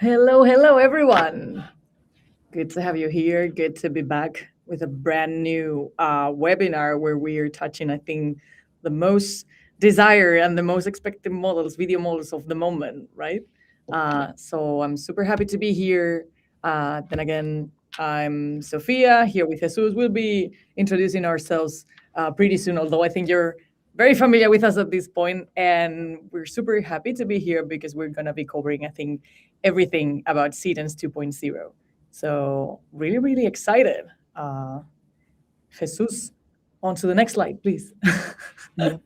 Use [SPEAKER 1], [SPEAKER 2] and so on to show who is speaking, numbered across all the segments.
[SPEAKER 1] Hello, everyone. Good to have you here. Good to be back with a brand new webinar where we are touching, I think, the most desired and the most expected models, video models of the moment, right? So I'm super happy to be here. Then again, I'm Sofia here with Jesus. We'll be introducing ourselves pretty soon, although I think you're very familiar with us at this point, and we're super happy to be here because we're going to be covering, I think, everything about Seedance 2.0. So really excited. Jesus, on to the next slide, please.
[SPEAKER 2] Yep.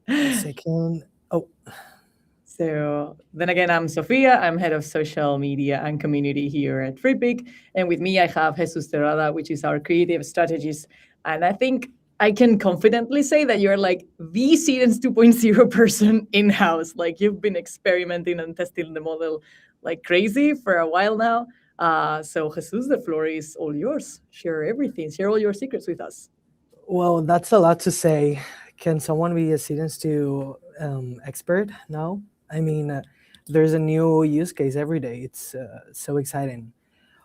[SPEAKER 2] A second. Oh,
[SPEAKER 1] So then again, I'm Sofia. I'm head of social media and community here at Freepik. And with me, I have Jesús Terrada, which is our creative strategist. And I think I can confidently say that you're like the Seedance 2.0 person in-house. Like you've been experimenting and testing the model like crazy for a while now. So Jesus, the floor is all yours. Share everything. Share all your secrets with us.
[SPEAKER 2] well, that's a lot to say. Can someone be a Seedance 2 expert now? I mean, there's a new use case every day. It's so exciting.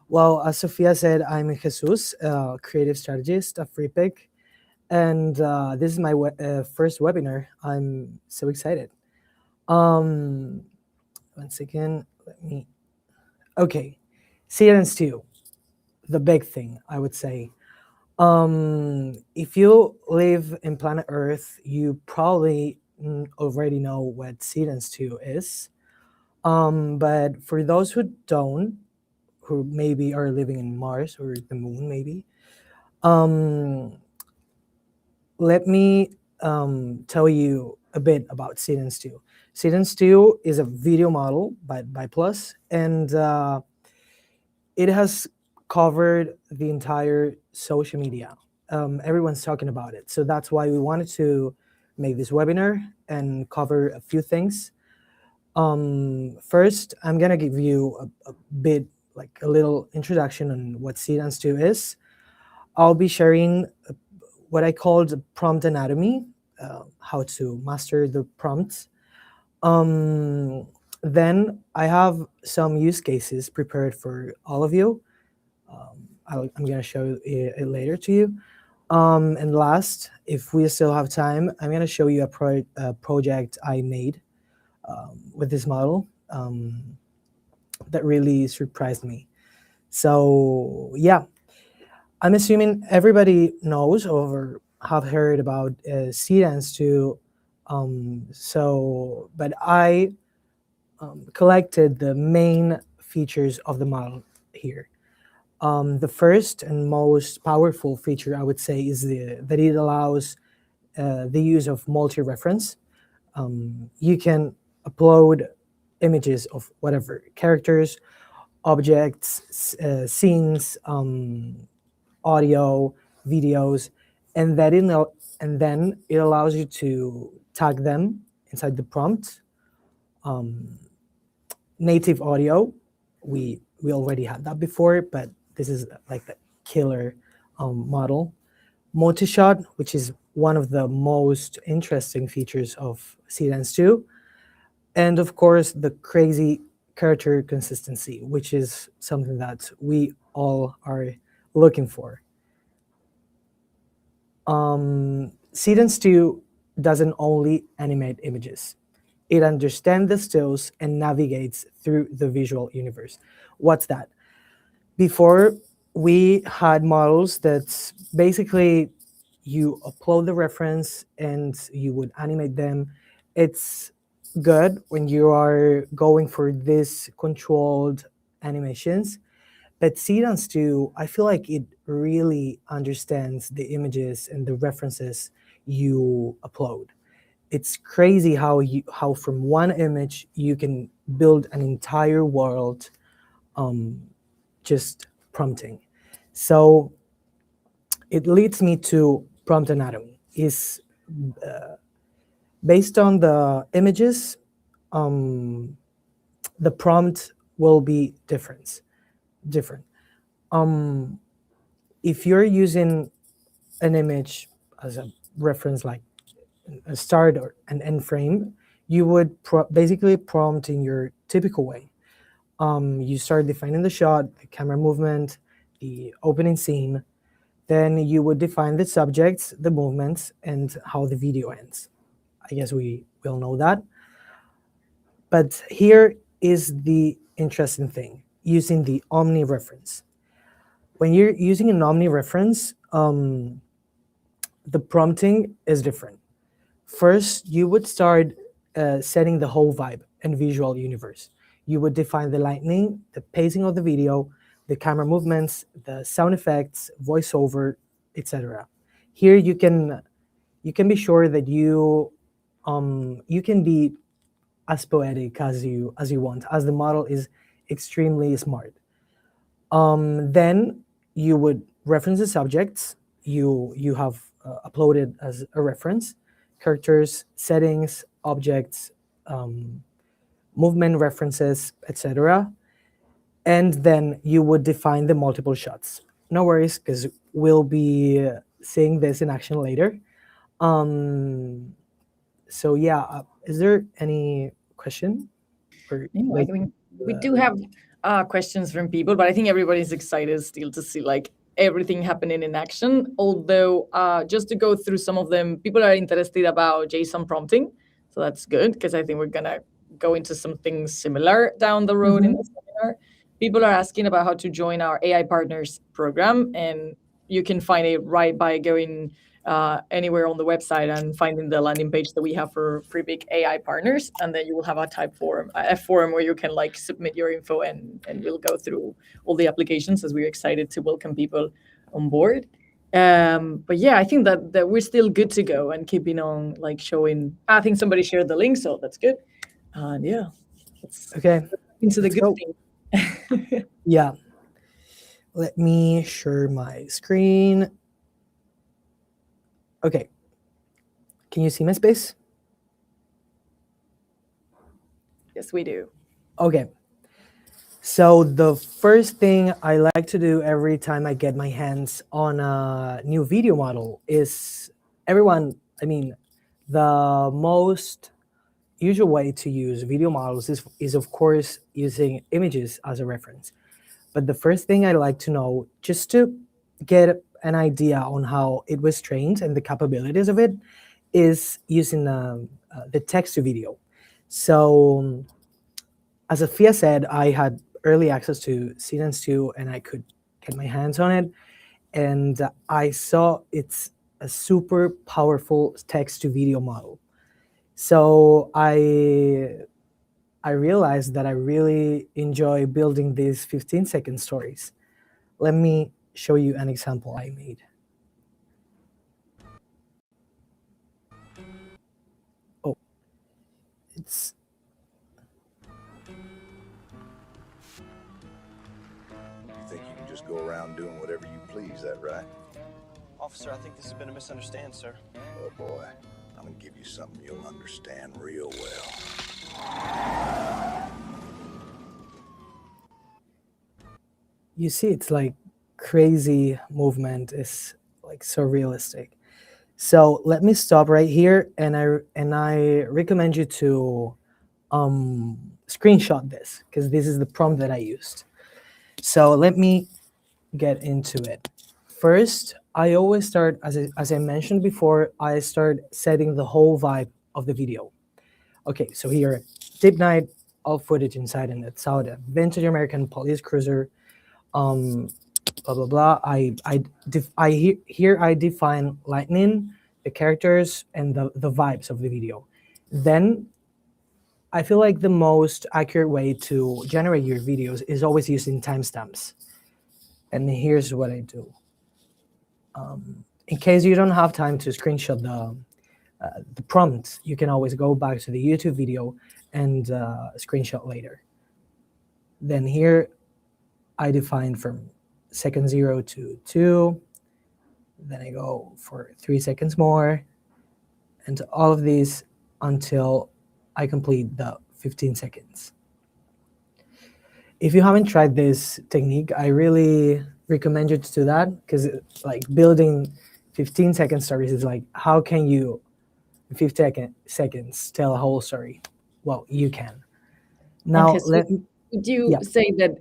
[SPEAKER 2] Well, as Sofia said, I'm Jesus, creative strategist at Freepik, and this is my first webinar. I'm so excited. Once again, let me. Okay, Seedance 2, the big thing, I would say. If you live in planet Earth, you probably already know what Seedance 2 is. But for those who don't, who maybe are living in Mars or the moon, maybe, let me tell you a bit about Seedance 2. Seedance 2 is a video model by Plus, and it has covered the entire social media. Everyone's talking about it. So that's why we wanted to make this webinar and cover a few things. First, I'm going to give you a bit, like a little introduction on what Seedance 2 is. I'll be sharing what I called prompt anatomy, how to master the prompts. Then I have some use cases prepared for all of you. I'm going to show it later to you. And last, if we still have time, I'm going to show you a project I made with this model that really surprised me. So yeah, I'm assuming everybody knows or have heard about Seedance 2. But I collected the main features of the model here. The first and most powerful feature, I would say, is that it allows the use of multi-reference. You can upload images of whatever, characters, objects, scenes, audio, videos, and then it allows you to tag them inside the prompt. Native audio, we already had that before, but this is like the killer model. Multi-shot, which is one of the most interesting features of Seedance 2. And of course, the crazy character consistency, which is something that we all are looking for. Seedance 2 doesn't only animate images. It understands the stills and navigates through the visual universe. What's that? Before, we had models that basically you upload the reference and you would animate them. It's good when you are going for these controlled animations. But Seedance 2, I feel like it really understands the images and the references you upload. It's crazy how from one image you can build an entire world just prompting. So it leads me to prompt anatomy. Is based on the images, the prompt will be different. If you're using an image as a reference, like a start or an end frame, you would basically prompt in your typical way. You start defining the shot, the camera movement, the opening scene. Then you would define the subjects, the movements, and how the video ends. I guess we will know that. But here is the interesting thing, using the Omni reference. When you're using an Omni reference, the prompting is different. First, you would start setting the whole vibe and visual universe. You would define the lighting, the pacing of the video, the camera movements, the sound effects, voiceover, etc. Here you can be sure that you can be as poetic as you want, as the model is extremely smart. Then you would reference the subjects you have uploaded as a reference, characters, settings, objects, movement references, etc. And then you would define the multiple shots. No worries, because we'll be seeing this in action later. So yeah, is there any question? Or,
[SPEAKER 1] No, I mean, we do have questions from people, but I think everybody's excited still to see like everything happening in action. Although, just to go through some of them, people are interested about JSON prompting, so that's good because I think we're gonna go into something similar down the road in the seminar. People are asking about how to join our AI Partners program, and you can find it right by going anywhere on the website and finding the landing page that we have for Freepik AI Partners, and then you will have a forum where you can like submit your info, and we'll go through all the applications as we're excited to welcome people on board. But yeah, I think that we're still good to go and keeping on like showing. I think somebody shared the link, so that's good. And yeah, let's
[SPEAKER 2] okay,
[SPEAKER 1] into the
[SPEAKER 2] let's
[SPEAKER 1] good
[SPEAKER 2] go.
[SPEAKER 1] thing.
[SPEAKER 2] Yeah, let me share my screen. Okay, can you see my space?
[SPEAKER 1] Yes, we do.
[SPEAKER 2] Okay, so the first thing I like to do every time I get my hands on a new video model is the most usual way to use video models is of course using images as a reference. But the first thing I like to know, just to get an idea on how it was trained and the capabilities of it, is using the text to video. So as Sofia said, I had early access to Seedance 2 and I could get my hands on it. And I saw it's a super powerful text to video model. So I realized that I really enjoy building these 15-second stories. Let me show you an example I made. Oh, it's...
[SPEAKER 3] You think you can just go around doing whatever you please, that right?
[SPEAKER 4] Officer, I think this has been a misunderstanding, sir.
[SPEAKER 3] Oh boy, I'm gonna give you something you'll understand real well.
[SPEAKER 2] You see, it's like crazy movement, is like so realistic. So let me stop right here, and I recommend you to screenshot this, because this is the prompt that I used. So let me get into it. First, I always start, as I mentioned before, I start setting the whole vibe of the video. Okay, so here, deep night, all footage inside and outside a vintage American police cruiser, blah blah blah. Here I define lightning, the characters, and the vibes of the video. Then I feel like the most accurate way to generate your videos is always using timestamps. And here's what I do. In case you don't have time to screenshot the prompt, you can always go back to the YouTube video and screenshot later. Then here I define from second 0 to 2. Then I go for 3 seconds more, and all of these until I complete the 15 seconds. If you haven't tried this technique, I really recommend you to do that, because like building 15-second stories is like, how can you in 15 seconds tell a whole story? Well, you can. Now,
[SPEAKER 1] Would you
[SPEAKER 2] Yeah.
[SPEAKER 1] say that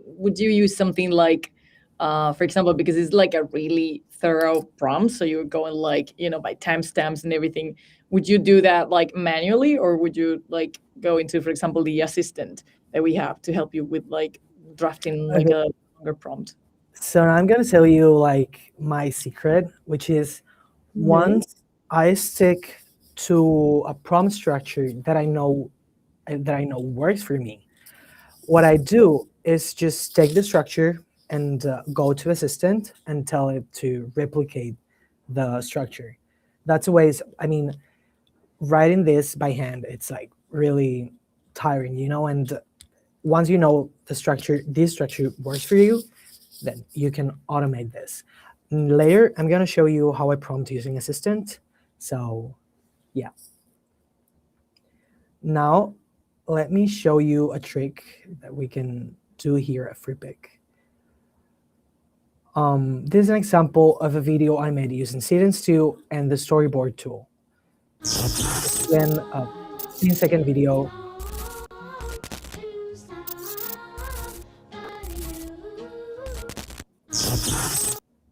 [SPEAKER 1] would you use something like, for example, because it's like a really thorough prompt, so you're going like, by timestamps and everything. Would you do that like manually, or would you like go into, for example, the assistant that we have to help you with like drafting like a longer prompt?
[SPEAKER 2] So now I'm gonna tell you like my secret, which is once I stick to a prompt structure that I know works for me, what I do is just take the structure and go to assistant and tell it to replicate the structure. That's a ways. I mean, writing this by hand, it's like really tiring, and once you know this structure works for you, then you can automate this. Later, I'm going to show you how I prompt using assistant. So yeah. Now, let me show you a trick that we can do here at Freepik. This is an example of a video I made using Seedance 2 and the storyboard tool. Then a 15-second video.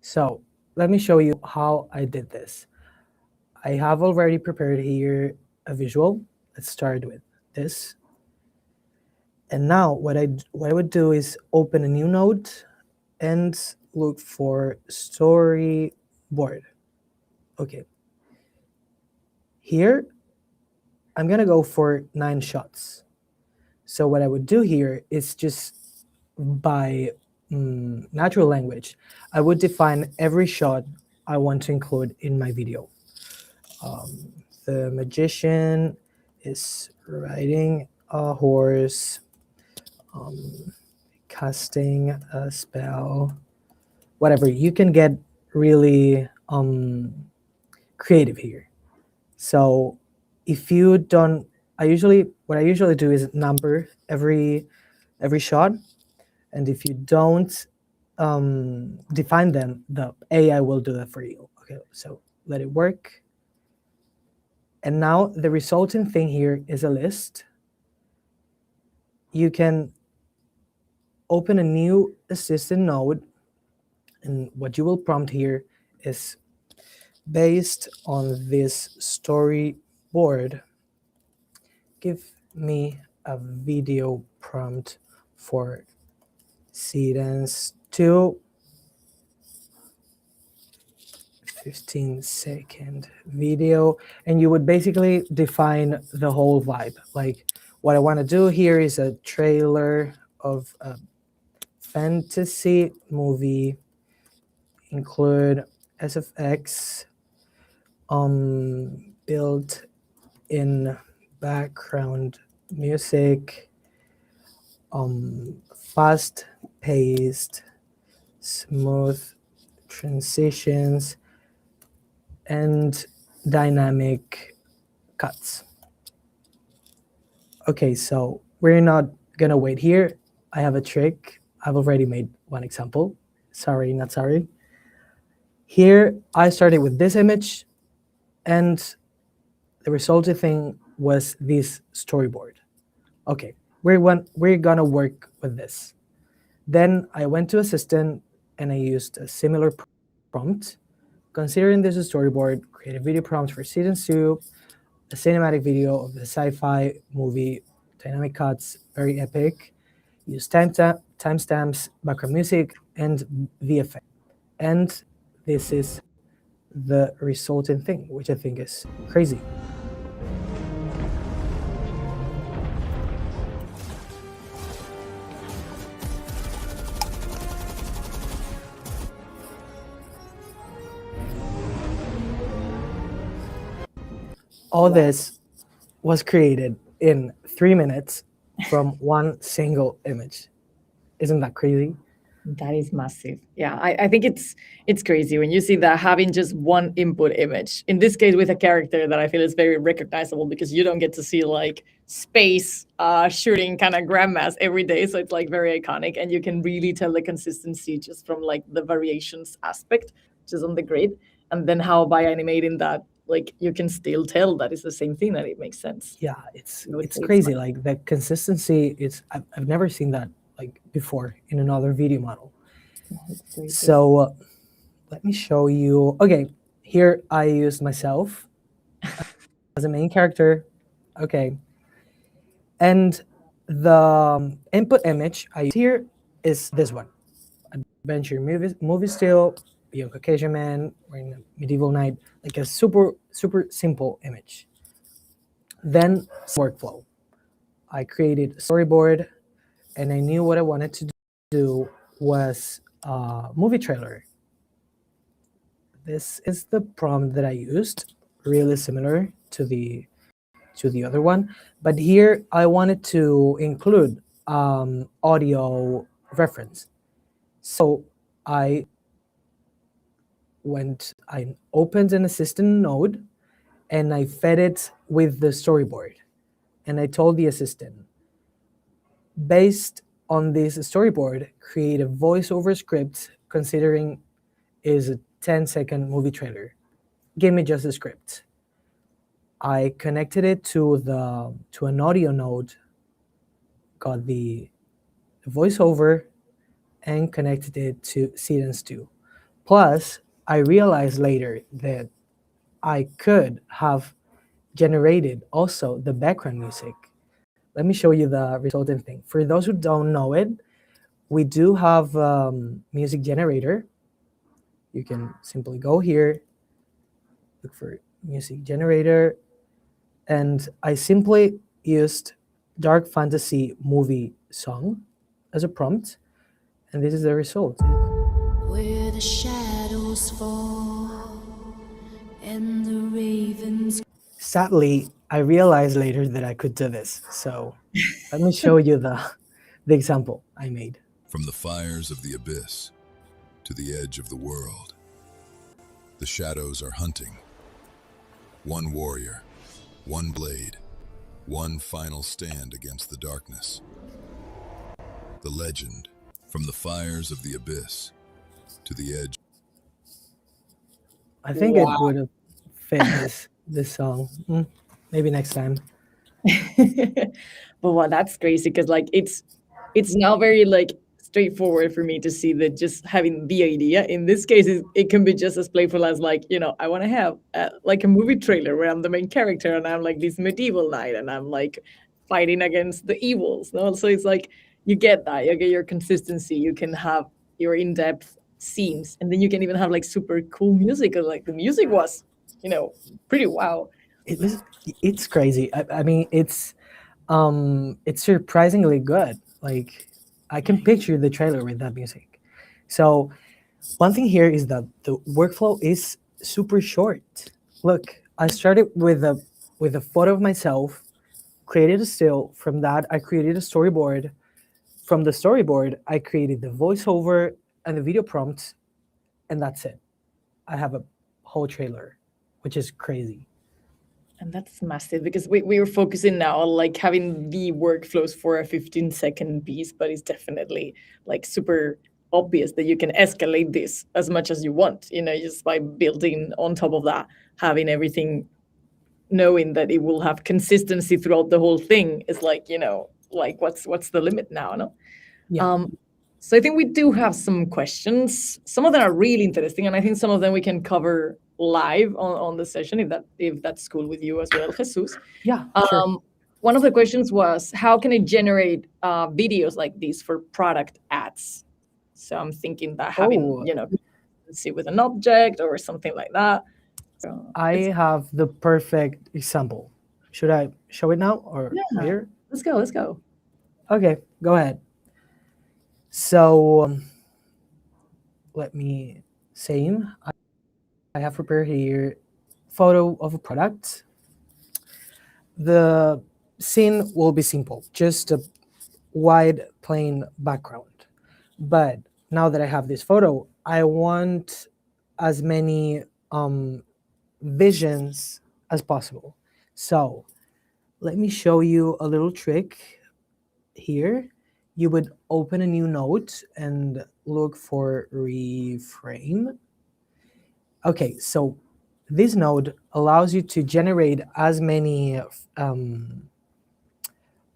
[SPEAKER 2] So let me show you how I did this. I have already prepared here a visual. Let's start with this. And now what I would do is open a new node and look for storyboard. Okay. Here, I'm gonna go for 9 shots. So what I would do here is just by natural language, I would define every shot I want to include in my video. The magician is riding a horse, casting a spell, whatever. You can get really creative here. So if you don't, what I usually do is number every shot, and if you don't define them, the AI will do that for you. Okay, so let it work. And now the resulting thing here is a list. You can open a new assistant node, and what you will prompt here is based on this storyboard, give me a video prompt for Seedance 2, 15-second video, and you would basically define the whole vibe. Like, what I want to do here is a trailer of a fantasy movie, include SFX, built in background music, fast-paced, smooth transitions, and dynamic cuts. Okay, so we're not gonna wait here. I have a trick. I've already made one example. Sorry, not sorry. Here, I started with this image, and the resulting thing was this storyboard. Okay, we're gonna work with this. Then I went to Assistant, and I used a similar prompt. Considering this a storyboard, create a video prompt for Seedance 2, a cinematic video of the sci-fi movie, dynamic cuts, very epic. Use timestamps, background music, and VFX. And this is the resulting thing, which I think is crazy. All this was created in 3 minutes from one single image. Isn't that crazy?
[SPEAKER 1] That is massive. Yeah, I think it's crazy when you see that having just one input image. In this case, with a character that I feel is very recognizable, because you don't get to see like space shooting kind of grandmas every day. So it's like very iconic, and you can really tell the consistency just from like the variations aspect, just on the grid. And then how by animating that like you can still tell that it's the same thing, and it makes sense.
[SPEAKER 2] Yeah, it's
[SPEAKER 1] I would say it's
[SPEAKER 2] crazy.
[SPEAKER 1] fine.
[SPEAKER 2] Like the consistency, I've never seen that like before in another video model.
[SPEAKER 1] It's great.
[SPEAKER 2] So let me show you. Okay, here I used myself as a main character. Okay, and the input image I use here is this one: adventure movie still, young Caucasian man wearing a medieval knight, like a super simple image. Then workflow. I created a storyboard, and I knew what I wanted to do was a movie trailer. This is the prompt that I used, really similar to the other one, but here I wanted to include audio reference. So I opened an assistant node, and I fed it with the storyboard, and I told the assistant, based on this storyboard, create a voiceover script considering is a 10-second movie trailer. Give me just a script. I connected it to an audio node, got the voiceover, and connected it to Seedance 2. Plus, I realized later that I could have generated also the background music. Let me show you the resultant thing. For those who don't know it, we do have music generator. You can simply go here, look for music generator, and I simply used dark fantasy movie song as a prompt, and this is the result.
[SPEAKER 5] Where the shadows fall and the ravens.
[SPEAKER 2] Sadly, I realized later that I could do this, so let me show you the example I made.
[SPEAKER 6] From the fires of the abyss to the edge of the world, the shadows are hunting. One warrior, one blade, one final stand against the darkness. The legend, from the fires of the abyss to the edge.
[SPEAKER 2] I think it would have fit this song. Maybe next time.
[SPEAKER 1] But wow, that's crazy because like it's now very like straightforward for me to see that just having the idea in this case it can be just as playful as like, you know, I want to have like a movie trailer where I'm the main character and I'm like this medieval knight and I'm like fighting against the evils, no? So it's like you get that, you get your consistency, you can have your in-depth scenes, and then you can even have like super cool music. Like the music was, you know, pretty wow.
[SPEAKER 2] It's crazy. I mean, it's surprisingly good. Like I can picture the trailer with that music. So one thing here is that the workflow is super short. Look, I started with a photo of myself, created a still. From that, I created a storyboard. From the storyboard, I created the voiceover and the video prompt, and that's it. I have a whole trailer, which is crazy.
[SPEAKER 1] And that's massive because we are focusing now on like having the workflows for a 15-second piece, but it's definitely like super obvious that you can escalate this as much as you want, you know, just by building on top of that, having everything, knowing that it will have consistency throughout the whole thing is like, you know, like what's the limit now, no?
[SPEAKER 2] Yeah.
[SPEAKER 1] So I think we do have some questions. Some of them are really interesting, and I think some of them we can cover live on the session if that's cool with you as well, Jesus.
[SPEAKER 2] Yeah, sure.
[SPEAKER 1] One of the questions was, how can I generate videos like these for product ads? So I'm thinking that having, you know, see with an object or something like that. So
[SPEAKER 2] I have the perfect example. Should I show it now or later?
[SPEAKER 1] Let's go.
[SPEAKER 2] Okay, go ahead. So let me same. I have prepared here photo of a product. The scene will be simple, just a wide plain background. But now that I have this photo, I want as many visions as possible. So let me show you a little trick here. You would open a new note and look for reframe. Okay, so this node allows you to generate as many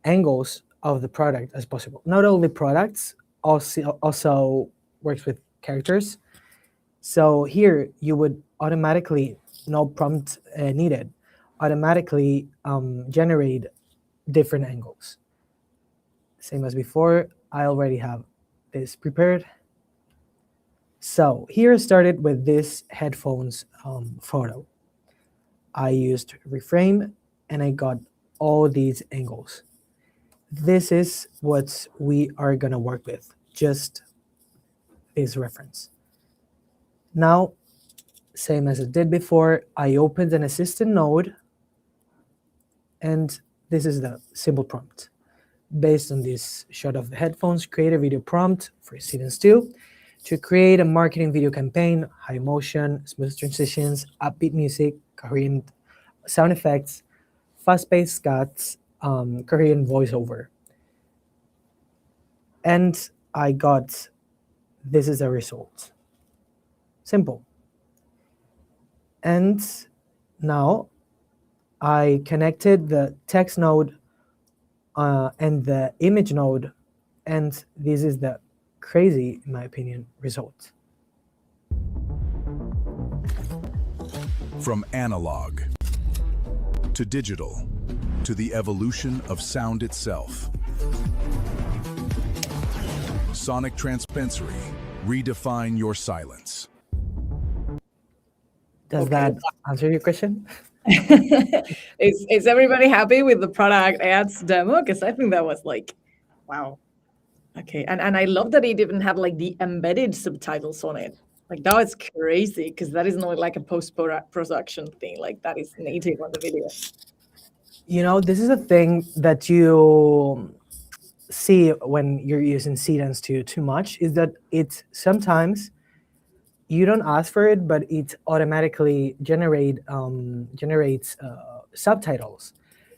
[SPEAKER 2] angles of the product as possible. Not only products, also works with characters. So here you would automatically, no prompt needed, automatically generate different angles. Same as before, I already have this prepared. So here I started with this headphones photo. I used reframe and I got all these angles. This is what we are gonna work with, just this reference. Now, same as I did before, I opened an assistant node, and this is the simple prompt. Based on this shot of the headphones, create a video prompt for Seedance 2 to create a marketing video campaign, high motion, smooth transitions, upbeat music, coherent sound effects, fast-paced cuts, coherent voiceover. And I got, this is the result. Simple. And now I connected the text node and the image node, and this is the crazy, in my opinion, result.
[SPEAKER 6] From analog to digital to the evolution of sound itself. Sonic Transpensory, redefine your silence.
[SPEAKER 2] Does that answer your question?
[SPEAKER 1] Is everybody happy with the product ads demo? Because I think that was like, wow. Okay, and I love that it even had like the embedded subtitles on it. Like that was crazy because that is not like a post-production thing. Like that is native on the video.
[SPEAKER 2] You know, this is a thing that you see when you're using Seedance too much, is that it sometimes you don't ask for it, but it automatically generates subtitles.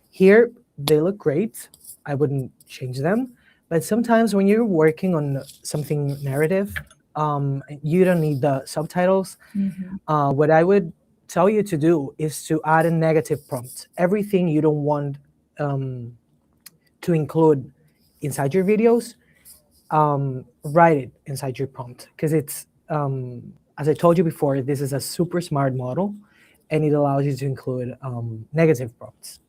[SPEAKER 2] Here, they look great. I wouldn't change them. But sometimes when you're working on something narrative, you don't need the subtitles.
[SPEAKER 1] Mm-hmm.
[SPEAKER 2] What I would tell you to do is to add a negative prompt. Everything you don't want to include inside your videos, write it inside your prompt. Because it's, as I told you before, this is a super smart model, and it allows you to include negative prompts.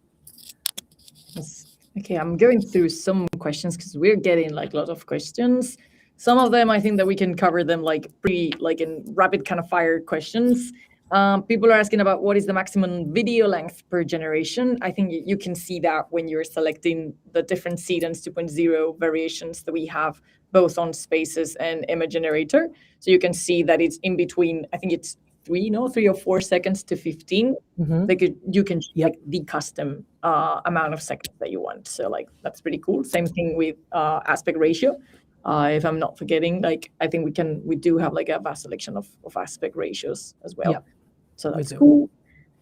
[SPEAKER 1] Yes. Okay, I'm going through some questions because we're getting like a lot of questions. Some of them, I think that we can cover them like in rapid kind of fire questions. People are asking about what is the maximum video length per generation. I think you can see that when you're selecting the different Seedance 2.0 variations that we have, both on Spaces and Image Generator. So you can see that it's in between, I think it's 3 or 4 seconds to 15.
[SPEAKER 2] Mm-hmm.
[SPEAKER 1] You can like the custom amount of seconds that you want. So like that's pretty cool. Same thing with aspect ratio. If I'm not forgetting, like I think we do have like a vast selection of aspect ratios as well.
[SPEAKER 2] Yep.
[SPEAKER 1] So that's cool.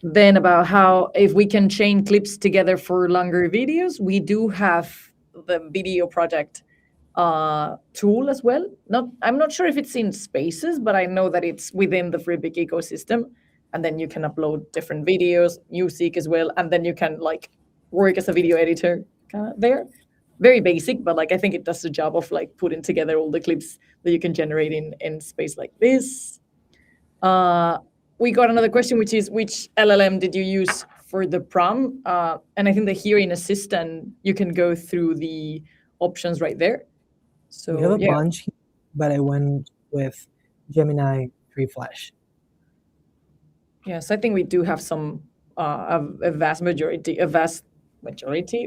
[SPEAKER 1] Then about how if we can chain clips together for longer videos, we do have the video project tool as well. I'm not sure if it's in Spaces, but I know that it's within the Freepik ecosystem. And then you can upload different videos, music as well, and then you can like work as a video editor kind of there. Very basic, but like I think it does the job of like putting together all the clips that you can generate in space like this. We got another question, which is which LLM did you use for the prompt? And I think that here in Assistant, you can go through the options right there. So
[SPEAKER 2] we have a bunch, but I went with Gemini 3 Flash.
[SPEAKER 1] Yes, I think we do have some a vast majority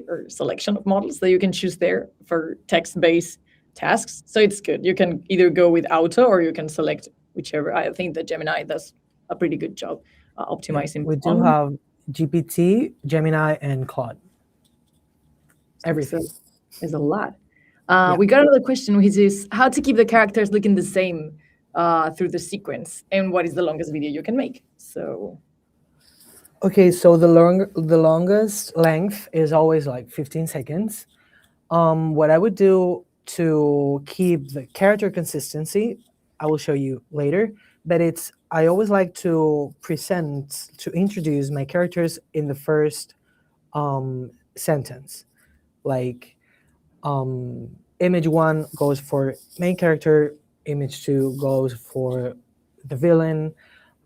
[SPEAKER 1] or selection of models that you can choose there for text-based tasks. So it's good. You can either go with auto or you can select whichever. I think that Gemini does a pretty good job optimizing.
[SPEAKER 2] We do have GPT, Gemini, and Claude. Everything.
[SPEAKER 1] There's a lot. We got another question, which is how to keep the characters looking the same through the sequence, and what is the longest video you can make. So
[SPEAKER 2] okay, so the longest length is always like 15 seconds. What I would do to keep the character consistency, I will show you later, but it's I always like to introduce my characters in the first sentence. Like image 1 goes for main character, image 2 goes for the villain,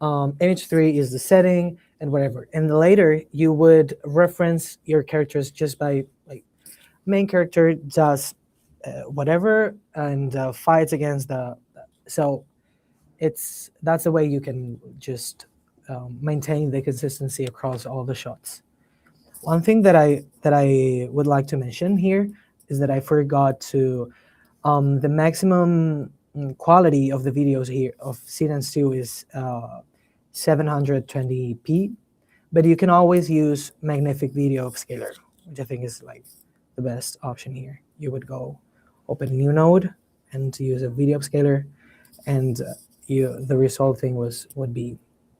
[SPEAKER 2] image 3 is the setting, and whatever. And later you would reference your characters just by like main character does whatever and fights against the. So that's the way you can just maintain the consistency across all the shots. One thing that I would like to mention here is that I forgot to the maximum quality of the videos here of Seedance 2 is 720p, but you can always use Magnific Video Upscaler, which I think is like the best option here. You would go open a new node and use a video upscaler, and the resulting would be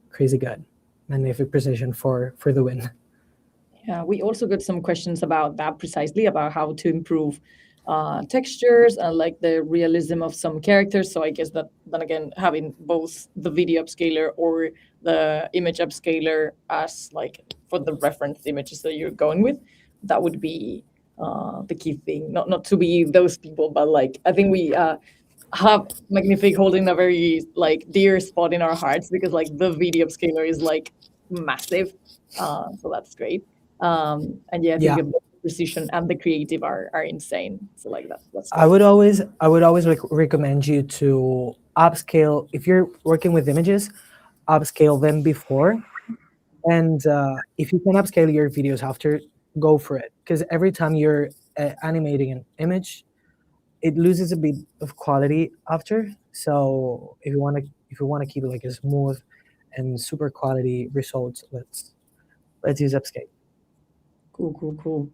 [SPEAKER 2] crazy good. Magnific precision for the win.
[SPEAKER 1] Yeah, we also got some questions about that, precisely about how to improve textures and like the realism of some characters. So I guess that then again, having both the video upscaler or the image upscaler as like for the reference images that you're going with, that would be the key thing. Not to be those people, but like I think we have Magnific holding a very like dear spot in our hearts, because like the video upscaler is like massive. So that's great. And yeah, I think the precision and the creative are insane. So like that's great.
[SPEAKER 2] I would always recommend you to upscale if you're working with images, upscale them before, and if you can upscale your videos after, go for it, because every time you're animating an image, it loses a bit of quality after. So if you want to keep it like a smooth and super quality results, let's use upscale.
[SPEAKER 1] Cool.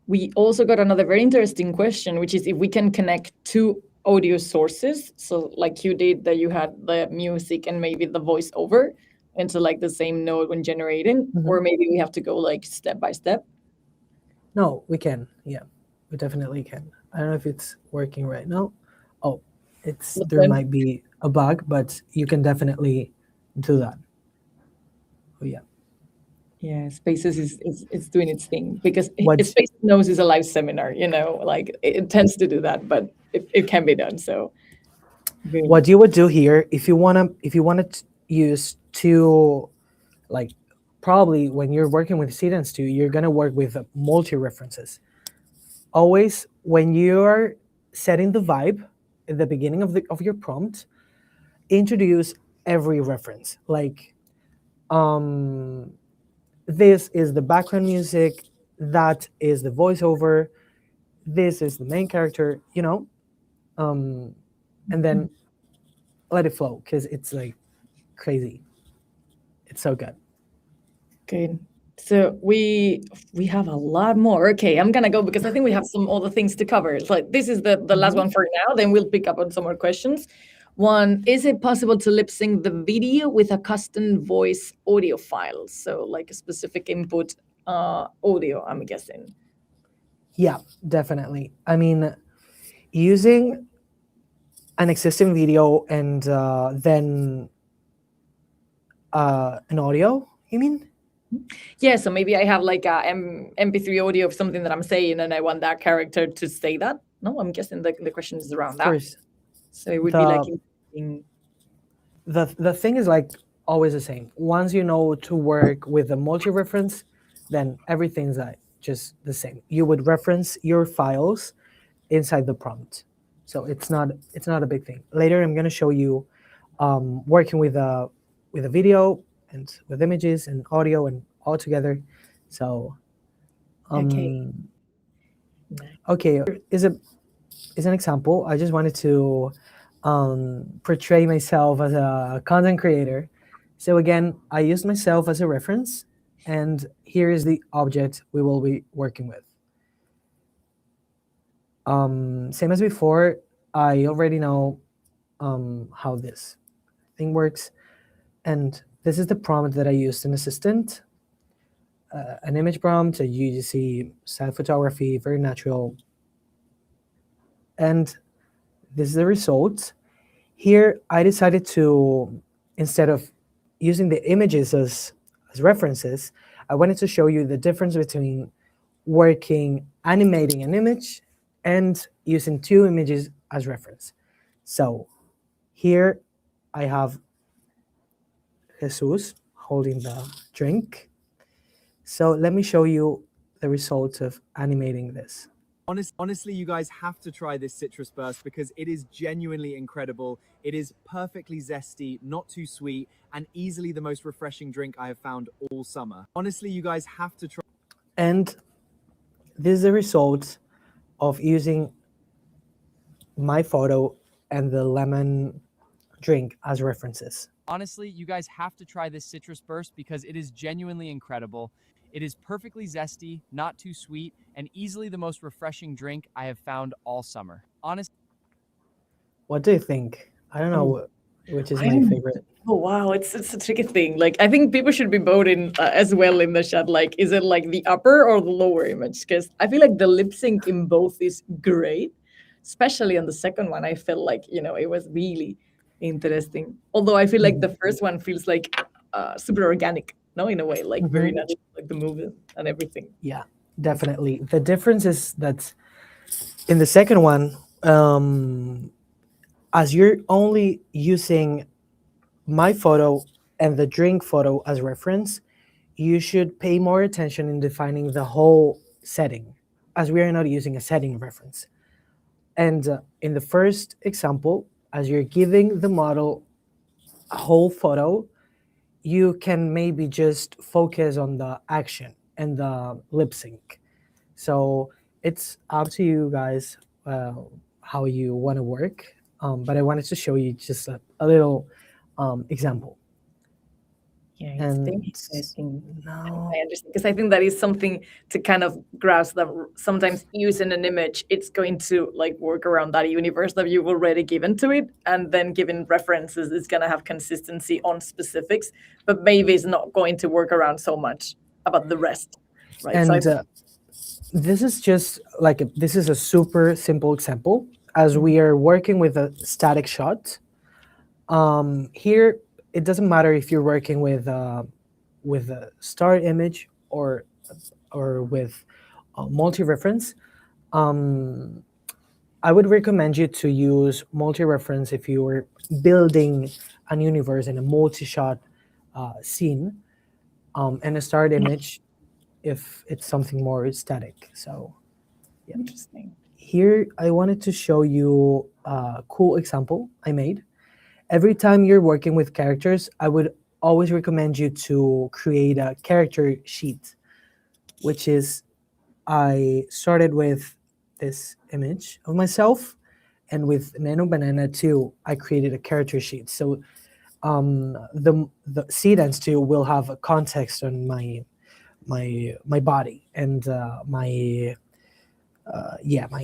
[SPEAKER 1] We also got another very interesting question, which is if we can connect two audio sources. So like you did, that you had the music and maybe the voiceover into like the same node when generating, or maybe we have to go like step by step.
[SPEAKER 2] No, we can. Yeah, we definitely can. I don't know if it's working right now. Oh, there might be a bug, but you can definitely do that. Oh yeah.
[SPEAKER 1] Yeah, Spaces is doing its thing, because Spaces knows is a live seminar, like it tends to do that, but it can be done. So
[SPEAKER 2] what you would do here, if you want to use two, like probably when you're working with Seedance 2, you're going to work with multi-references. Always when you're setting the vibe at the beginning of your prompt, introduce every reference. Like this is the background music, that is the voiceover, this is the main character, and then let it flow, because it's like crazy. It's so good.
[SPEAKER 1] Okay, so we have a lot more. Okay, I'm gonna go because I think we have some other things to cover. So this is the last one for now, then we'll pick up on some more questions. One, is it possible to lip sync the video with a custom voice audio file? So like a specific input audio, I'm guessing.
[SPEAKER 2] Yeah, definitely. I mean, using an existing video and then an audio, you mean?
[SPEAKER 1] Yeah, so maybe I have like a MP3 audio of something that I'm saying, and I want that character to say that. No, I'm guessing the question is around that.
[SPEAKER 2] Of course.
[SPEAKER 1] So it would be like
[SPEAKER 2] the thing is like always the same. Once you know to work with a multi-reference, then everything's like just the same. You would reference your files inside the prompt, so it's not a big thing. Later, I'm going to show you working with a video and with images and audio and all together. So okay, is an example. I just wanted to portray myself as a content creator. So again, I used myself as a reference, and here is the object we will be working with. Same as before, I already know how this thing works, and this is the prompt that I used in Assistant, an image prompt, a UGC style photography, very natural. And this is the result. Here, I decided to instead of using the images as references, I wanted to show you the difference between animating an image and using two images as reference. So here I have Jesus holding the drink. So let me show you the results of animating this.
[SPEAKER 7] Honestly, you guys have to try this citrus burst because it is genuinely incredible. It is perfectly zesty, not too sweet, and easily the most refreshing drink I have found all summer. Honestly, you guys have to try.
[SPEAKER 2] And this is the result of using my photo and the lemon drink as references.
[SPEAKER 8] Honestly, you guys have to try this citrus burst because it is genuinely incredible. It is perfectly zesty, not too sweet, and easily the most refreshing drink I have found all summer.
[SPEAKER 2] What do you think? I don't know which is my favorite.
[SPEAKER 1] Oh wow, it's a tricky thing. Like I think people should be voting as well in the chat. Like, is it like the upper or the lower image? Because I feel like the lip sync in both is great, especially on the second one. I felt like it was really interesting. Although I feel like the first one feels like super organic, no, in a way, like very natural, like the movement and everything.
[SPEAKER 2] Yeah, definitely. The difference is that in the second one, as you're only using my photo and the drink photo as reference, you should pay more attention in defining the whole setting, as we are not using a setting reference. And in the first example, as you're giving the model a whole photo, you can maybe just focus on the action and the lip sync. So it's up to you guys how you want to work. But I wanted to show you just a little example.
[SPEAKER 1] Yeah,
[SPEAKER 2] And
[SPEAKER 1] interesting.
[SPEAKER 2] now,
[SPEAKER 1] I understand, because I think that is something to kind of grasp, that sometimes using an image, it's going to like work around that universe that you've already given to it, and then giving references, it's going to have consistency on specifics, but maybe it's not going to work around so much about the rest, right?
[SPEAKER 2] and
[SPEAKER 1] So
[SPEAKER 2] this is just like this is a super simple example, as we are working with a static shot. Here, it doesn't matter if you're working with a start image or with multi-reference. I would recommend you to use multi-reference if you were building a universe in a multi-shot scene, and a start image if it's something more static. So yeah.
[SPEAKER 1] interesting.
[SPEAKER 2] Here, I wanted to show you a cool example I made. Every time you're working with characters, I would always recommend you to create a character sheet, which is, I started with this image of myself, and with Nano Banana 2, I created a character sheet. So the Seedance 2 will have a context on my body and my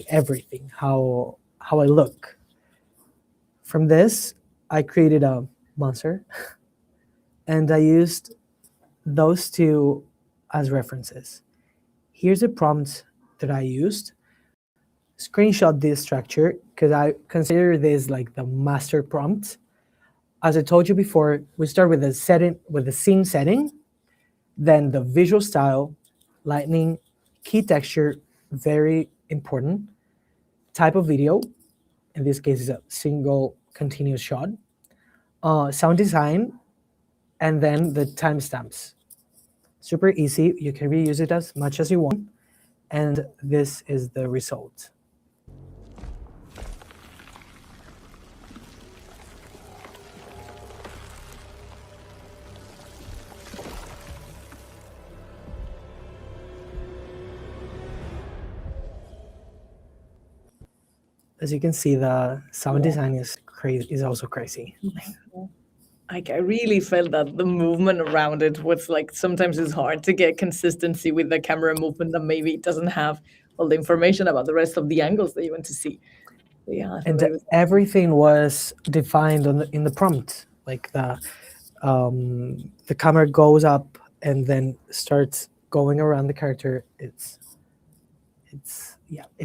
[SPEAKER 2] everything, how I look. From this, I created a monster, and I used those two as references. Here's a prompt that I used. Screenshot this structure because I consider this like the master prompt. As I told you before, we start with the scene setting, then the visual style, lighting, key texture, very important, type of video, in this case is a single continuous shot, sound design, and then the timestamps. Super easy. You can reuse it as much as you want, and this is the result. As you can see, the sound design is crazy. Is also crazy.
[SPEAKER 1] Like I really felt that the movement around it was like, sometimes it's hard to get consistency with the camera movement, that maybe it doesn't have all the information about the rest of the angles that you want to see. But yeah,
[SPEAKER 2] And everything was defined in the prompt. Like the camera goes up and then starts going around the character. It's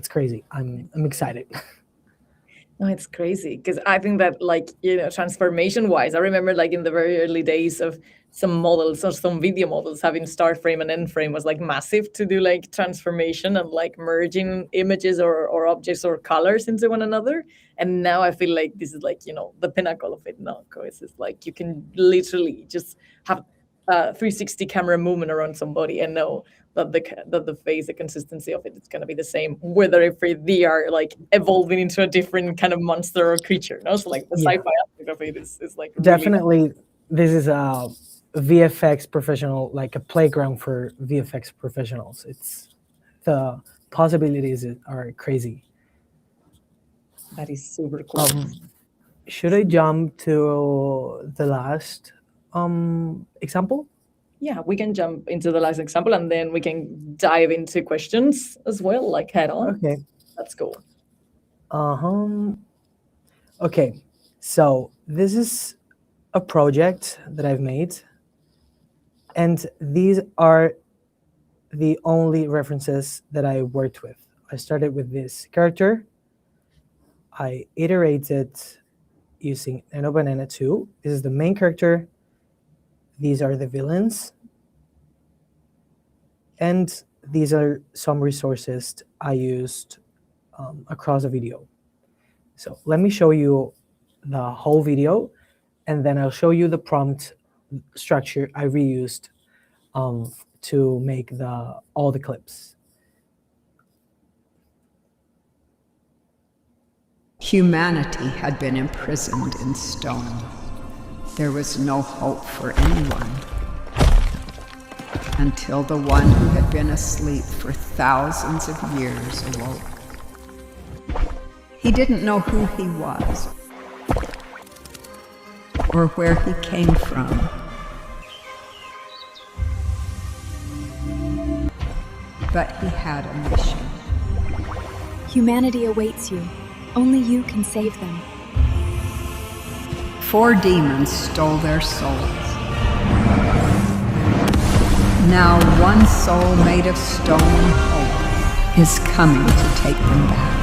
[SPEAKER 2] crazy. I'm excited.
[SPEAKER 1] No, it's crazy because I think that, like, transformation wise, I remember like in the very early days of some models or some video models having start frame and end frame was like massive to do like transformation and like merging images or objects or colors into one another. And now I feel like this is like, the pinnacle of it now, because it's like you can literally just have a 360 camera movement around somebody and know that the face, the consistency of it, it's gonna be the same, whether if they are like evolving into a different kind of monster or creature. No, so like the
[SPEAKER 2] Yeah.
[SPEAKER 1] sci-fi aspect of it is like really
[SPEAKER 2] Definitely, this is a VFX professional, like a playground for VFX professionals. It's the possibilities are crazy.
[SPEAKER 1] that is super cool.
[SPEAKER 2] Should I jump to the last example?
[SPEAKER 1] Yeah, we can jump into the last example and then we can dive into questions as well, like head on.
[SPEAKER 2] Okay.
[SPEAKER 1] Let's go.
[SPEAKER 2] Okay, so this is a project that I've made, and these are the only references that I worked with. I started with this character. I iterated using Nano Banana 2. This is the main character. These are the villains. And these are some resources I used across the video. So let me show you the whole video, and then I'll show you the prompt structure I reused to make all the clips.
[SPEAKER 9] Humanity had been imprisoned in stone. There was no hope for anyone until the one who had been asleep for thousands of years awoke. He didn't know who he was or where he came from. But he had a mission.
[SPEAKER 10] Humanity awaits you. Only you can save them.
[SPEAKER 9] 4 demons stole their souls. Now one soul made of stone hope is coming to take them back.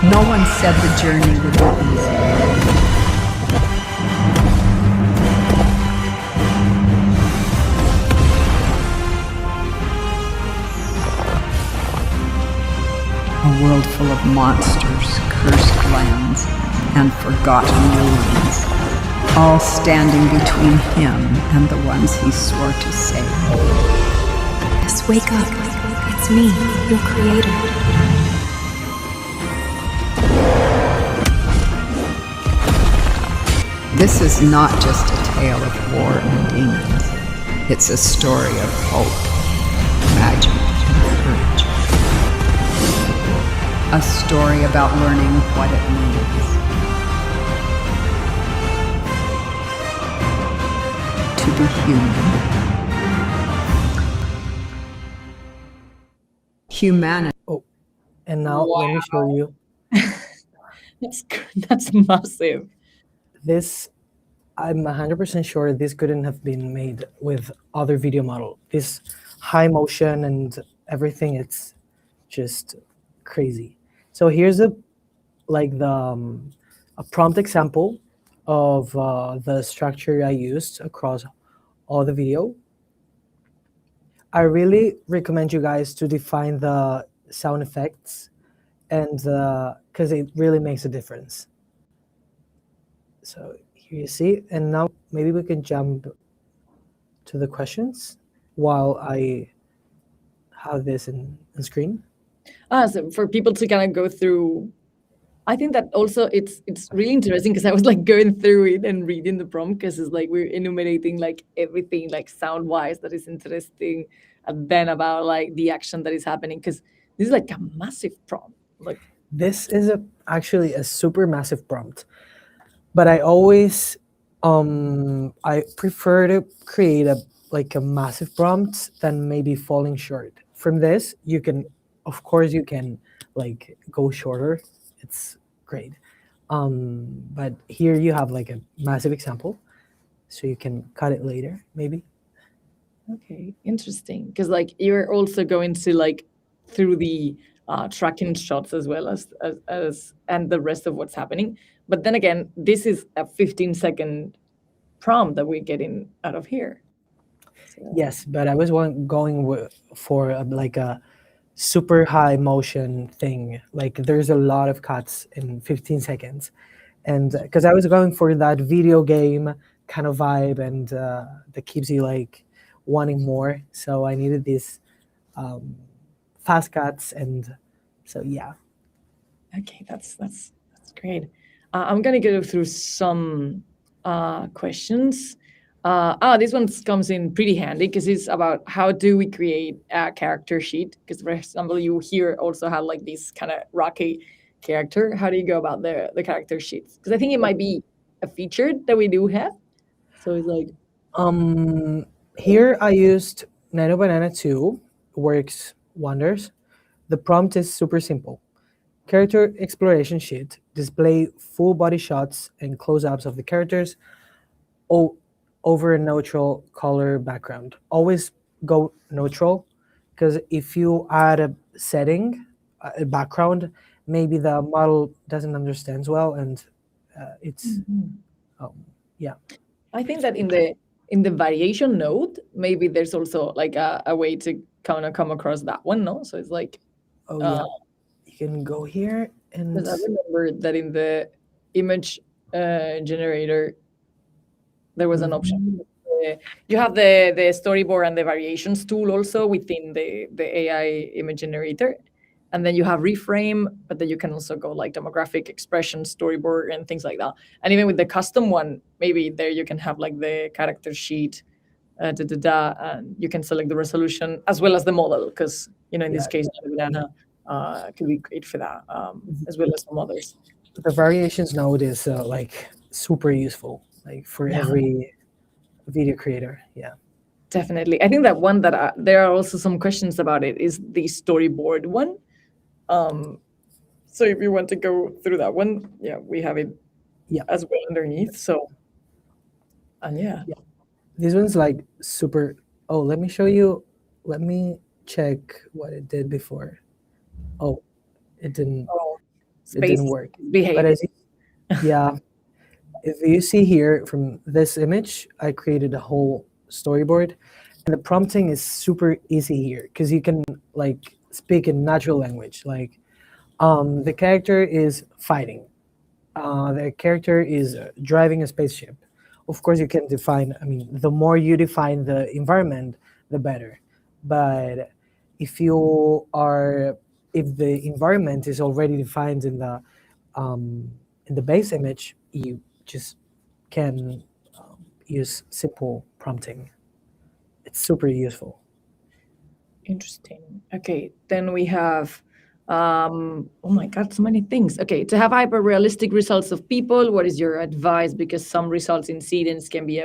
[SPEAKER 9] No one said the journey would be easy. A world full of monsters, cursed lands, and forgotten ruins, all standing between him and the ones he swore to save.
[SPEAKER 10] Just wake up. It's me, your creator.
[SPEAKER 9] This is not just a tale of war and demons. It's a story of hope, magic, and courage. A story about learning what it means to be human. Humanity.
[SPEAKER 2] Oh, and now let me show you.
[SPEAKER 1] That's massive.
[SPEAKER 2] This, I'm 100% sure this couldn't have been made with other video model. This high motion and everything, it's just crazy. So here's a prompt example of the structure I used across all the video. I really recommend you guys to define the sound effects, and because it really makes a difference. So here you see, and now maybe we can jump to the questions while I have this in screen.
[SPEAKER 1] So for people to kind of go through, I think that also it's really interesting because I was like going through it and reading the prompt, because it's like we're enumerating like everything like sound wise that is interesting, and then about like the action that is happening, because this is like a massive prompt. Like
[SPEAKER 2] this is actually a super massive prompt, but I always I prefer to create a massive prompt than maybe falling short. From this, you can, of course, you can like go shorter. It's great. But here you have like a massive example, so you can cut it later, maybe.
[SPEAKER 1] Okay, interesting. Because like you're also going to like through the tracking shots as well as and the rest of what's happening. But then again, this is a 15-second prompt that we're getting out of here. So.
[SPEAKER 2] Yes, but I was going for like a super high motion thing. Like there's a lot of cuts in 15 seconds. And because I was going for that video game kind of vibe, and that keeps you like wanting more. So I needed these fast cuts, and so yeah.
[SPEAKER 1] Okay, that's great. I'm gonna go through some questions. This one comes in pretty handy because it's about how do we create a character sheet? Because for example, you here also have like this kind of rocky character. How do you go about the character sheets? Because I think it might be a feature that we do have. So it's like
[SPEAKER 2] here I used Nano Banana 2, works wonders. The prompt is super simple. Character exploration sheet, display full body shots and close-ups of the characters over a neutral color background. Always go neutral, because if you add a setting, a background, maybe the model doesn't understand well, and it's yeah.
[SPEAKER 1] I think that in the variation node, maybe there's also like a way to kind of come across that one, no? So it's like,
[SPEAKER 2] you can go here and.
[SPEAKER 1] I remember that in the image generator, there was an option. You have the storyboard and the variations tool also within the AI image generator. And then you have reframe, but then you can also go like demographic, expression, storyboard, and things like that. And even with the custom one, maybe there you can have like the character sheet, and you can select the resolution as well as the model, because in this case, Banana could be great for that, as well as some others.
[SPEAKER 2] The variations node is like super useful, like for every video creator. Yeah.
[SPEAKER 1] Definitely. I think that one that there are also some questions about it is the storyboard one. So if you want to go through that one, we have it as well underneath. So, and
[SPEAKER 2] this one's like super. Oh, let me show you. Let me check what it did before. Oh, it didn't. It didn't work. But if you see here from this image, I created a whole storyboard, and the prompting is super easy here because you can like speak in natural language. Like the character is fighting, the character is driving a spaceship. Of course you can define, the more you define the environment, the better. But if the environment is already defined in the base image, you just can use simple prompting. It's super useful.
[SPEAKER 1] Interesting. Okay, then we have, oh my God, so many things. Okay, to have hyper-realistic results of people, what is your advice? Because some results in Seedance can be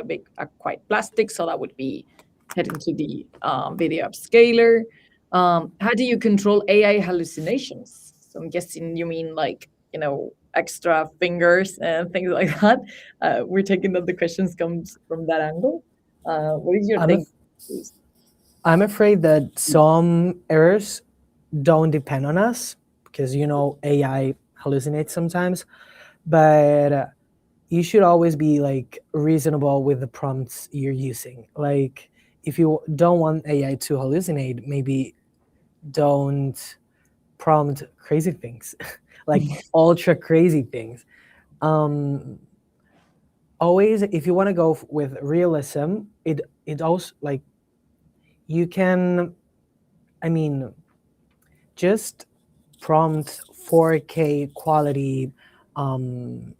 [SPEAKER 1] quite plastic, so that would be heading to the video upscaler. How do you control AI hallucinations? So I'm guessing you mean like, extra fingers and things like that. We're taking that the questions comes from that angle. What is your thing?
[SPEAKER 2] I'm afraid that some errors don't depend on us because, AI hallucinates sometimes, but you should always be like reasonable with the prompts you're using. Like if you don't want AI to hallucinate, maybe don't prompt crazy things, like ultra crazy things. Always, if you want to go with realism, it also like you can, just prompt 4K quality,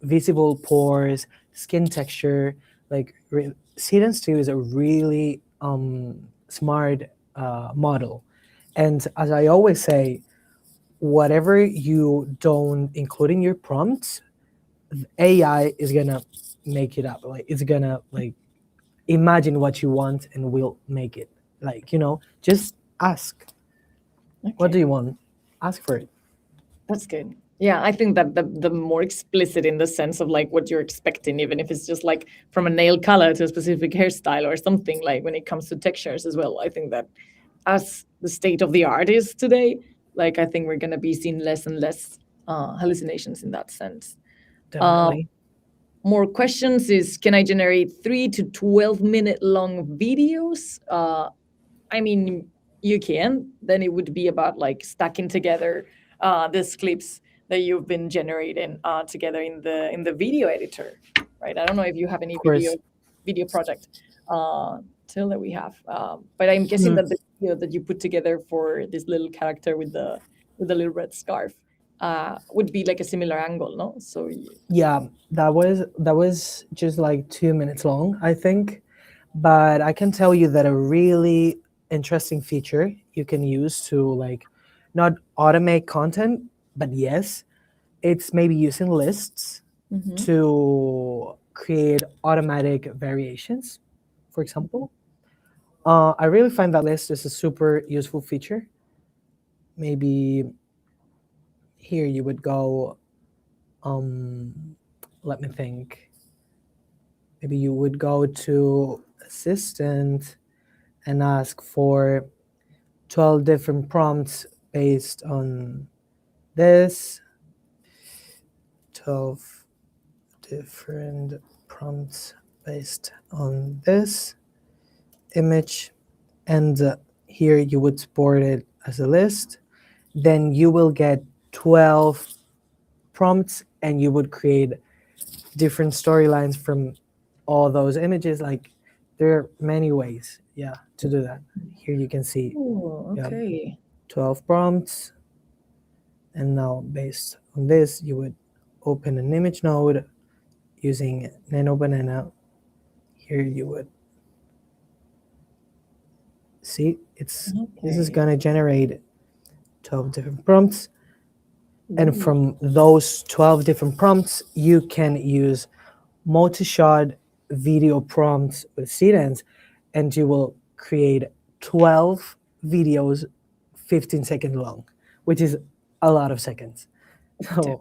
[SPEAKER 2] visible pores, skin texture. Like Seedance 2 is a really smart model. And as I always say, whatever you don't include in your prompts, AI is gonna make it up. Like it's gonna like imagine what you want and will make it. Like, just ask. Okay. What do you want? Ask for it.
[SPEAKER 1] That's good. Yeah, I think that the more explicit in the sense of like what you're expecting, even if it's just like from a nail color to a specific hairstyle or something, like when it comes to textures as well. I think that as the state of the art is today, like I think we're going to be seeing less and less hallucinations in that sense.
[SPEAKER 2] Definitely.
[SPEAKER 1] More questions is, can I generate 3 to 12 minute long videos? I mean, you can. Then it would be about like stacking together these clips that you've been generating together in the video editor, right? I don't know if you have any
[SPEAKER 2] Of course.
[SPEAKER 1] video project till that we have, but I'm guessing that the video that you put together for this little character with the little red scarf would be like a similar angle, no? So
[SPEAKER 2] Yeah, that was just like 2 minutes long, I think. But I can tell you that a really interesting feature you can use to like not automate content, but yes, it's maybe using lists to create automatic variations, for example. I really find that list is a super useful feature. Maybe here you would go, let me think. Maybe you would go to Assistant and ask for 12 different prompts based on this. 12 different prompts based on this image. And here you would export it as a list. Then you will get 12 prompts and you would create different storylines from all those images. Like there are many ways, to do that. Here you can see
[SPEAKER 1] okay.
[SPEAKER 2] 12 prompts. And now based on this, you would open an image node using Nano Banana. Here you would see this is gonna generate 12 different prompts. And from those 12 different prompts, you can use multi-shot video prompts with Seedance, and you will create 12 videos 15 seconds long, which is a lot of seconds. So,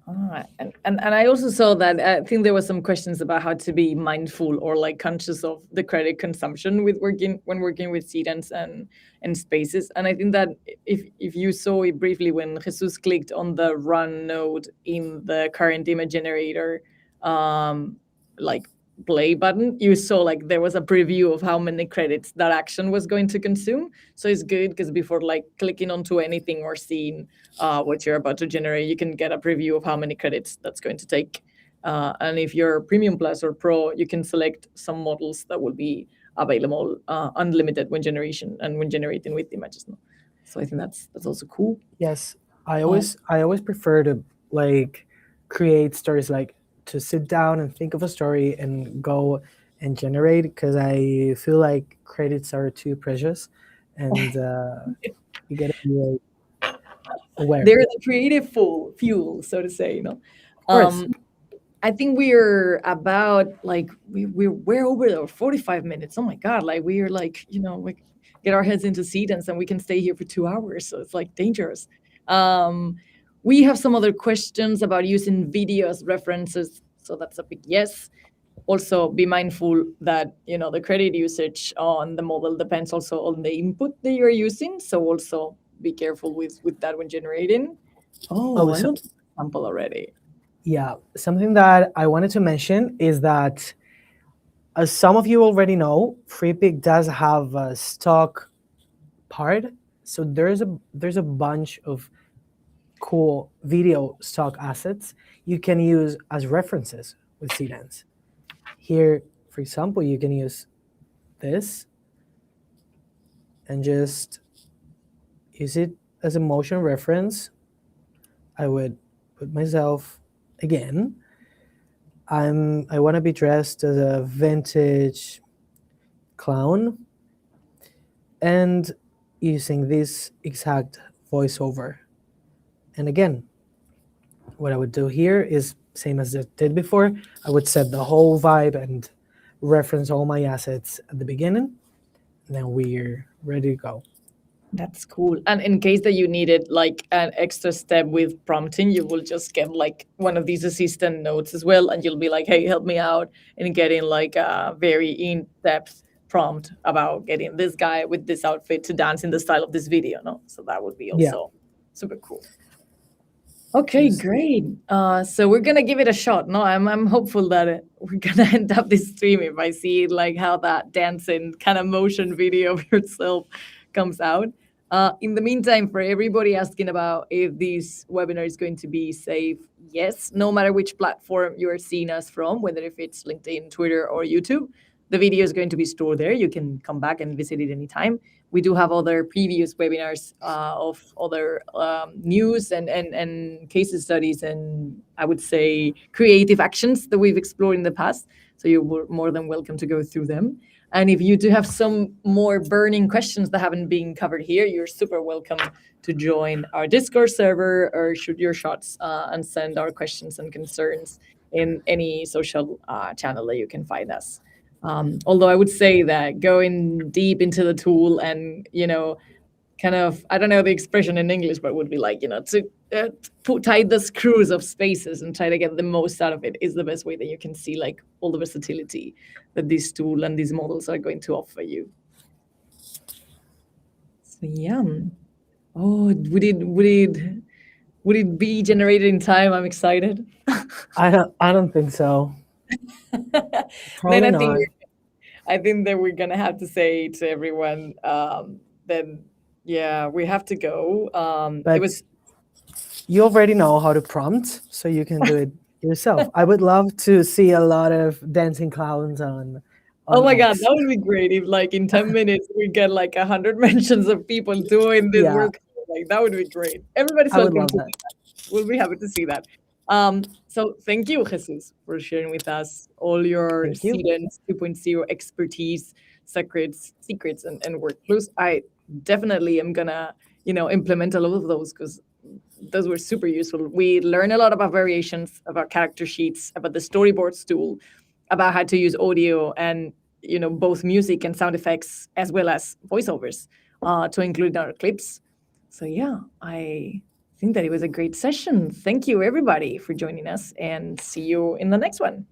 [SPEAKER 1] and I also saw that I think there was some questions about how to be mindful or like conscious of the credit consumption when working with Seedance and spaces. And I think that if you saw it briefly when Jesus clicked on the run node in the current image generator, like play button, you saw like there was a preview of how many credits that action was going to consume. So it's good because before like clicking onto anything or seeing what you're about to generate, you can get a preview of how many credits that's going to take. And if you're Premium Plus or Pro, you can select some models that will be available unlimited when generating with images. No? So I think that's also cool.
[SPEAKER 2] Yes, I always prefer to like create stories, like to sit down and think of a story and go and generate, because I feel like credits are too precious, and you gotta be like aware.
[SPEAKER 1] They're the creative fuel, so to say, you know. I think we're about like we're over the 45 minutes. Oh my god, like we're like, you know, we get our heads into Seedance and we can stay here for 2 hours, so it's like dangerous. We have some other questions about using video as references, so that's a big yes. Also, be mindful that, you know, the credit usage on the model depends also on the input that you're using, so also be careful with that when generating. I want an example already.
[SPEAKER 2] Yeah, something that I wanted to mention is that, as some of you already know, Freepik does have a stock part. So there's a bunch of cool video stock assets you can use as references with Seedance. Here, for example, you can use this and just use it as a motion reference. I would put myself again. I want to be dressed as a vintage clown, and using this exact voiceover. And again, what I would do here is same as I did before. I would set the whole vibe and reference all my assets at the beginning, and then we're ready to go.
[SPEAKER 1] That's cool. And in case that you needed like an extra step with prompting, you will just get like one of these assistant notes as well, and you'll be like, hey, help me out in getting like a very in-depth prompt about getting this guy with this outfit to dance in the style of this video, no? So that would be also super cool. Okay, great. So we're gonna give it a shot. No, I'm hopeful that we're gonna end up this stream if I see like how that dancing kind of motion video of yourself comes out. In the meantime, for everybody asking about if this webinar is going to be safe, yes, no matter which platform you are seeing us from, whether if it's LinkedIn, Twitter, or YouTube, the video is going to be stored there. You can come back and visit it anytime. We do have other previous webinars of other news and case studies and I would say creative actions that we've explored in the past. So you're more than welcome to go through them. And if you do have some more burning questions that haven't been covered here, you're super welcome to join our Discord server or shoot your shots and send our questions and concerns in any social channel that you can find us. Although I would say that going deep into the tool and, kind of, I don't know the expression in English, but it would be like, to tight the screws of spaces and try to get the most out of it is the best way that you can see like all the versatility that this tool and these models are going to offer you. So yeah. Oh, would it be generated in time? I'm excited.
[SPEAKER 2] I don't think so.
[SPEAKER 1] Then I think that we're gonna have to say to everyone then yeah, we have to go.
[SPEAKER 2] But you already know how to prompt, so you can do it yourself. I would love to see a lot of dancing clowns on
[SPEAKER 1] oh my God,
[SPEAKER 2] X.
[SPEAKER 1] that would be great if like in 10 minutes we get like 100 mentions of people doing this work. Like that would be great. Everybody's welcome to that. We'll be happy to see that. So thank you, Jesus, for sharing with us all your Seedance 2.0 expertise, secrets and workflows. I definitely am gonna, implement a lot of those because those were super useful. We learned a lot about variations, about character sheets, about the storyboards tool, about how to use audio and, both music and sound effects, as well as voiceovers to include in our clips. So yeah, I think that it was a great session. Thank you, everybody, for joining us and see you in the next one.